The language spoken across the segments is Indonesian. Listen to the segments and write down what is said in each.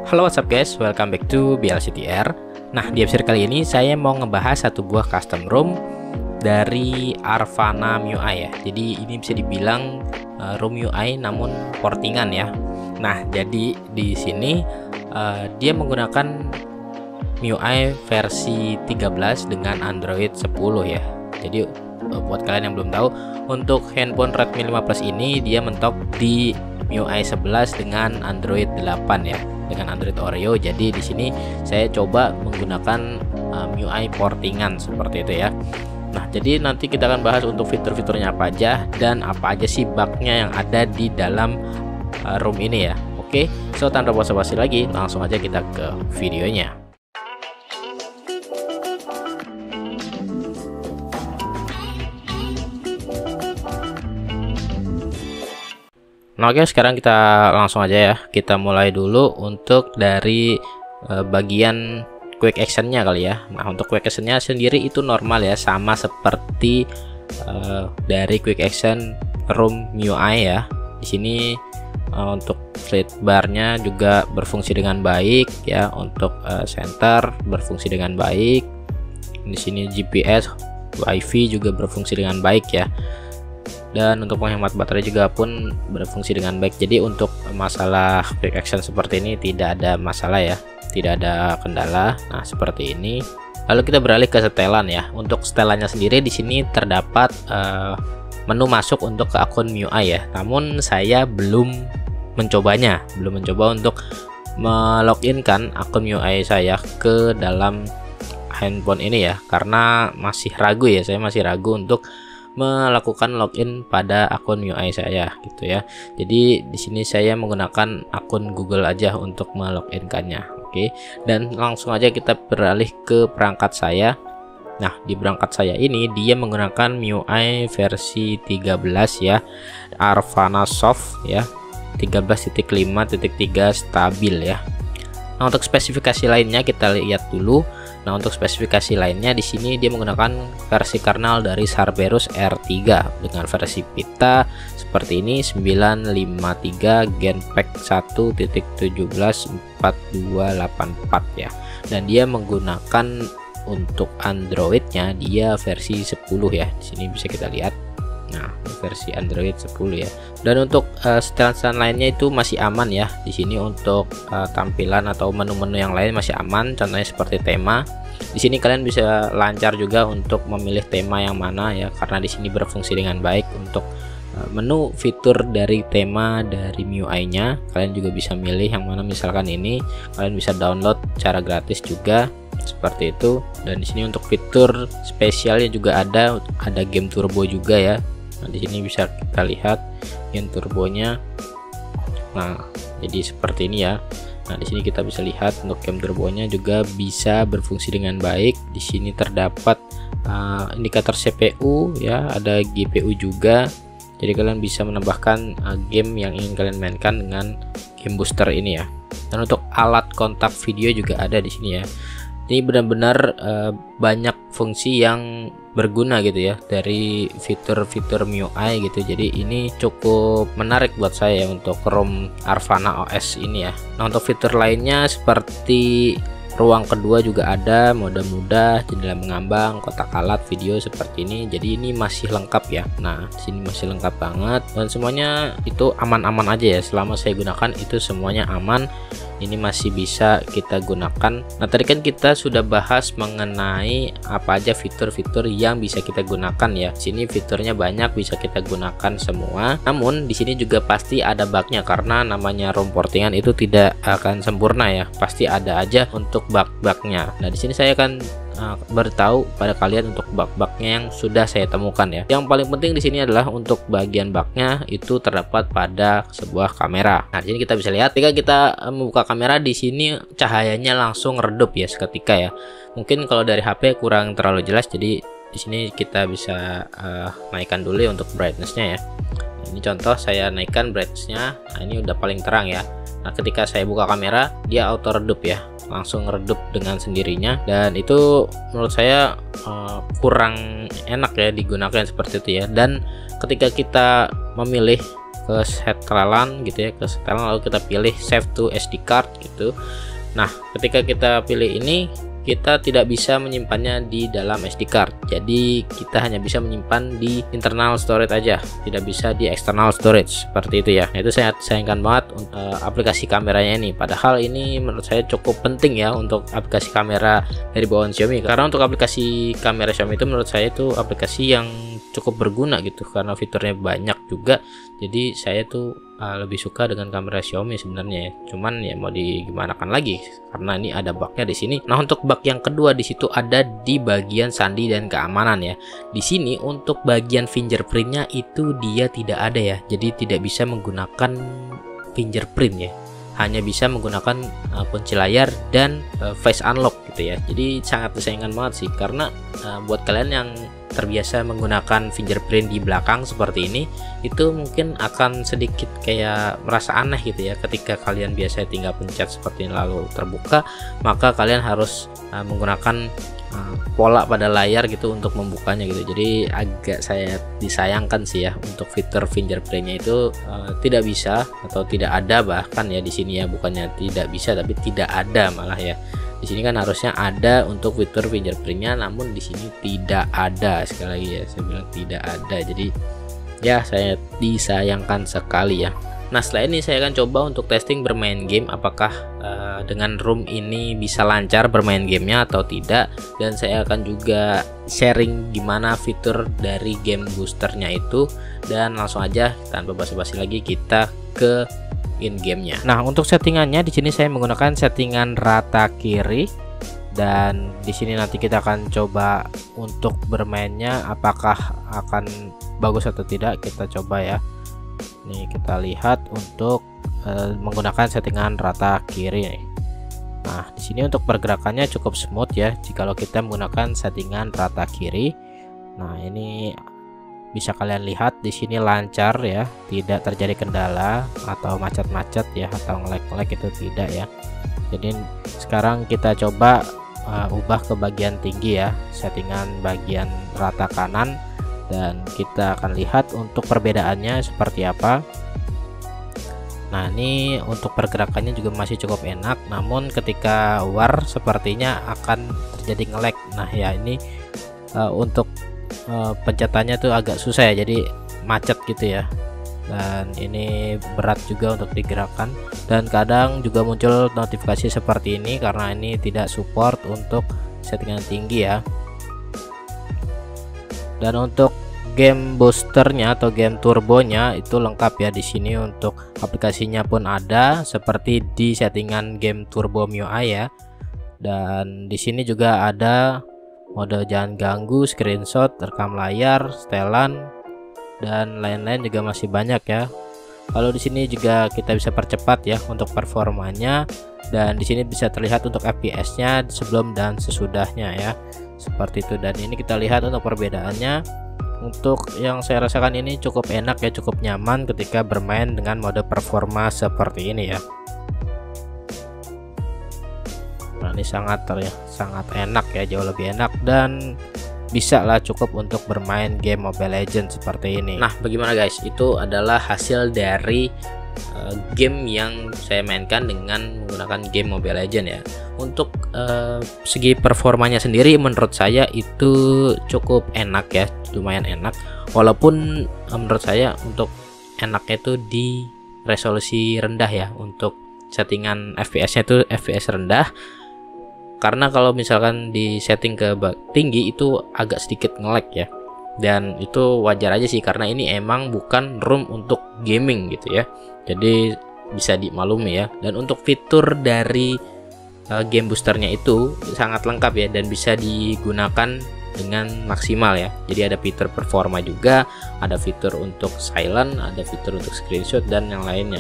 Halo, what's up guys, welcome back to BLCTR. Nah, di episode kali ini saya mau ngebahas satu buah custom ROM dari Arvana MIUI ya. Jadi ini bisa dibilang ROM UI namun portingan ya. Nah, jadi di sini dia menggunakan MIUI versi 13 dengan Android 10 ya. Jadi buat kalian yang belum tahu, untuk handphone Redmi 5 Plus ini dia mentok di MIUI 11 dengan Android 8 ya, dengan Android Oreo. Jadi di sini saya coba menggunakan MIUI portingan seperti itu ya. Nah, jadi nanti kita akan bahas untuk fitur-fiturnya apa aja dan apa aja sih bugnya yang ada di dalam ROM ini ya. Oke, so tanpa basa-basi lagi, langsung aja kita ke videonya. Nah, oke, sekarang kita langsung aja ya. Kita mulai dulu untuk dari bagian quick actionnya kali ya. Nah, untuk quick actionnya sendiri itu normal ya, sama seperti dari quick action ROM MIUI ya. Di sini untuk flat barnya juga berfungsi dengan baik ya. Untuk center berfungsi dengan baik. Di sini GPS, WiFi juga berfungsi dengan baik ya. Dan untuk penghemat baterai juga pun berfungsi dengan baik. Jadi untuk masalah quick action seperti ini tidak ada masalah ya, tidak ada kendala. Nah, seperti ini. Lalu kita beralih ke setelan ya. Untuk setelannya sendiri di sini terdapat menu masuk untuk ke akun MIUI ya. Namun saya belum mencobanya, belum mencoba untuk meloginkan akun MIUI saya ke dalam handphone ini ya, karena masih ragu ya. Saya masih ragu untuk melakukan login pada akun MIUI saya gitu ya. Jadi di sini saya menggunakan akun Google aja untuk meloginkannya. Oke. Dan langsung aja kita beralih ke perangkat saya. Nah, di perangkat saya ini dia menggunakan MIUI versi 13 ya. Arvana Soft ya. 13.5.3 stabil ya. Nah, untuk spesifikasi lainnya kita lihat dulu. Nah, untuk spesifikasi lainnya di sini dia menggunakan versi kernel dari Cerberus R3 dengan versi Vita seperti ini 953 Genpack 1.17.4284 ya. Dan dia menggunakan untuk Androidnya dia versi 10 ya. Di sini bisa kita lihat. Nah, versi Android 10 ya. Dan untuk setelan lainnya itu masih aman ya. Di sini untuk tampilan atau menu-menu yang lain masih aman. Contohnya seperti tema. Di sini kalian bisa lancar juga untuk memilih tema yang mana ya, karena di sini berfungsi dengan baik. Untuk menu fitur dari tema dari MIUI-nya, kalian juga bisa milih yang mana. Misalkan ini kalian bisa download secara gratis juga seperti itu. Dan di sini untuk fitur spesialnya juga ada game turbo juga ya. Nah, di sini bisa kita lihat game turbonya. Nah, jadi seperti ini ya. Nah, di sini kita bisa lihat untuk game turbonya juga bisa berfungsi dengan baik. Di sini terdapat indikator CPU ya, ada GPU juga. Jadi kalian bisa menambahkan game yang ingin kalian mainkan dengan game booster ini ya. Dan untuk alat kontak video juga ada di sini ya. Ini benar-benar banyak fungsi yang berguna gitu ya dari fitur-fitur MIUI gitu. Jadi ini cukup menarik buat saya untuk ROM Arvana OS ini ya. Nah, untuk fitur lainnya seperti ruang kedua juga ada, mode mudah, jendela mengambang, kotak alat video seperti ini. Jadi ini masih lengkap ya. Nah, di sini masih lengkap banget dan semuanya itu aman-aman aja ya. Selama saya gunakan itu semuanya aman. Ini masih bisa kita gunakan. Nah, tadi kan kita sudah bahas mengenai apa aja fitur-fitur yang bisa kita gunakan ya. Di sini fiturnya banyak, bisa kita gunakan semua. Namun di sini juga pasti ada bugnya, karena namanya ROM portingan itu tidak akan sempurna ya. Pasti ada aja untuk bug-bugnya. Nah, di sini saya akan beritahu pada kalian untuk bug-bugnya yang sudah saya temukan ya. Yang paling penting di sini adalah untuk bagian bugnya itu terdapat pada sebuah kamera. Nah, di sini kita bisa lihat ketika kita membuka kamera, di sini cahayanya langsung redup ya seketika ya. Mungkin kalau dari HP kurang terlalu jelas, jadi di sini kita bisa naikkan dulu ya untuk brightnessnya ya. Nah, ini contoh saya naikkan brightnessnya. Nah, ini udah paling terang ya. Nah, ketika saya buka kamera dia auto redup ya, langsung redup dengan sendirinya. Dan itu menurut saya kurang enak ya digunakan seperti itu ya. Dan ketika kita memilih ke setelan gitu ya, ke setelan, lalu kita pilih save to SD card gitu. Nah, ketika kita pilih ini, kita tidak bisa menyimpannya di dalam SD card. Jadi kita hanya bisa menyimpan di internal storage aja, tidak bisa di external storage seperti itu ya. Nah, itu saya sayangkan banget aplikasi kameranya ini. Padahal ini menurut saya cukup penting ya untuk aplikasi kamera dari bawaan Xiaomi. Karena untuk aplikasi kamera Xiaomi itu menurut saya itu aplikasi yang cukup berguna gitu, karena fiturnya banyak juga. Jadi saya tuh lebih suka dengan kamera Xiaomi sebenarnya ya. Cuman ya mau digimanakan lagi karena ini ada bugnya di sini. Nah, untuk bug yang kedua di situ ada di bagian sandi dan keamanan ya. Di sini untuk bagian fingerprintnya itu dia tidak ada ya. Jadi tidak bisa menggunakan fingerprint ya. Hanya bisa menggunakan kunci layar dan face unlock gitu ya. Jadi sangat disayangkan banget sih, karena buat kalian yang terbiasa menggunakan fingerprint di belakang seperti ini, itu mungkin akan sedikit kayak merasa aneh gitu ya. Ketika kalian biasa tinggal pencet seperti ini lalu terbuka, maka kalian harus menggunakan pola pada layar gitu untuk membukanya gitu. Jadi agak saya disayangkan sih ya, untuk fitur fingerprintnya itu tidak bisa atau tidak ada bahkan ya di sini ya, bukannya tidak bisa tapi tidak ada malah ya. Di sini kan harusnya ada untuk fitur fingerprintnya, namun di sini tidak ada. Sekali lagi ya, saya bilang tidak ada. Jadi ya saya disayangkan sekali ya. Nah, setelah ini saya akan coba untuk testing bermain game, apakah dengan ROM ini bisa lancar bermain gamenya atau tidak. Dan saya akan juga sharing gimana fitur dari game boosternya itu. Dan langsung aja tanpa basa-basi lagi kita ke in gamenya. Nah, untuk settingannya di sini saya menggunakan settingan rata kiri, dan di sini nanti kita akan coba untuk bermainnya apakah akan bagus atau tidak. Kita coba ya. Nih kita lihat untuk menggunakan settingan rata kiri nih. Nah, di sini untuk pergerakannya cukup smooth ya jikalau kita menggunakan settingan rata kiri. Nah, ini bisa kalian lihat di sini lancar ya, tidak terjadi kendala atau macet-macet ya, atau nge-lag itu tidak ya. Jadi sekarang kita coba ubah ke bagian tinggi ya, settingan bagian rata kanan, dan kita akan lihat untuk perbedaannya seperti apa. Nah, ini untuk pergerakannya juga masih cukup enak, namun ketika war sepertinya akan terjadi nge-lag. Nah ya, ini untuk pencetannya tuh agak susah ya, jadi macet gitu ya, dan ini berat juga untuk digerakkan, dan kadang juga muncul notifikasi seperti ini karena ini tidak support untuk settingan tinggi ya. Dan untuk game boosternya atau game turbonya itu lengkap ya di sini, untuk aplikasinya pun ada seperti di settingan game turbo MIUI ya. Dan di sini juga ada mode jangan ganggu, screenshot, rekam layar, setelan, dan lain-lain juga masih banyak ya. Kalau di sini juga kita bisa percepat ya untuk performanya, dan di sini bisa terlihat untuk FPS-nya sebelum dan sesudahnya ya, seperti itu. Dan ini kita lihat untuk perbedaannya. Untuk yang saya rasakan ini cukup enak ya, cukup nyaman ketika bermain dengan mode performa seperti ini ya. Nah, ini sangat enak ya, jauh lebih enak, dan bisa lah cukup untuk bermain game Mobile Legends seperti ini. Nah, bagaimana guys? Itu adalah hasil dari game yang saya mainkan dengan menggunakan game Mobile Legends ya. Untuk segi performanya sendiri menurut saya itu cukup enak ya, lumayan enak. Walaupun menurut saya untuk enaknya itu di resolusi rendah ya, untuk settingan FPS-nya itu FPS rendah. Karena kalau misalkan di setting ke tinggi itu agak sedikit nge-lag ya. Dan itu wajar aja sih, karena ini emang bukan ROM untuk gaming gitu ya. Jadi bisa dimaklumi ya. Dan untuk fitur dari game boosternya itu sangat lengkap ya, dan bisa digunakan dengan maksimal ya. Jadi ada fitur performa juga, ada fitur untuk silent, ada fitur untuk screenshot, dan yang lainnya.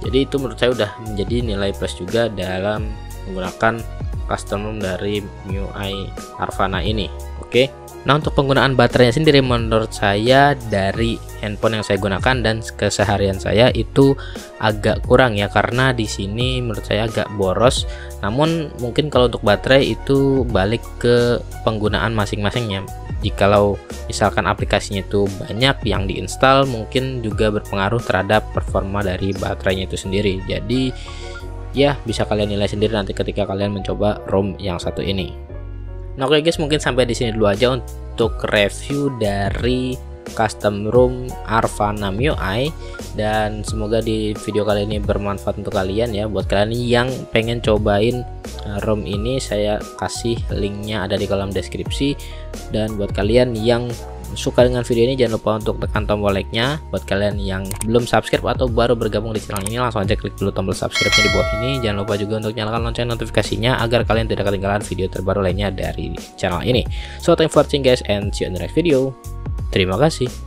Jadi itu menurut saya udah menjadi nilai plus juga dalam menggunakan custom ROM dari MIUI Arvana ini. Oke. Nah, untuk penggunaan baterainya sendiri menurut saya dari handphone yang saya gunakan dan keseharian saya itu agak kurang ya, karena di sini menurut saya agak boros. Namun mungkin kalau untuk baterai itu balik ke penggunaan masing-masingnya. jikalau misalkan aplikasinya itu banyak yang diinstal, mungkin juga berpengaruh terhadap performa dari baterainya itu sendiri. Jadi ya bisa kalian nilai sendiri nanti ketika kalian mencoba ROM yang satu ini. Nah oke guys, mungkin sampai di sini dulu aja untuk review dari custom ROM Arvana MIUI, dan semoga di video kali ini bermanfaat untuk kalian ya. Buat kalian yang pengen cobain ROM ini, saya kasih linknya ada di kolom deskripsi. Dan buat kalian yang suka dengan video ini, jangan lupa untuk tekan tombol like-nya. Buat kalian yang belum subscribe atau baru bergabung di channel ini, langsung aja klik dulu tombol subscribe-nya di bawah ini. Jangan lupa juga untuk nyalakan lonceng notifikasinya agar kalian tidak ketinggalan video terbaru lainnya dari channel ini. So thanks for watching guys, and see you in the next video. Terima kasih.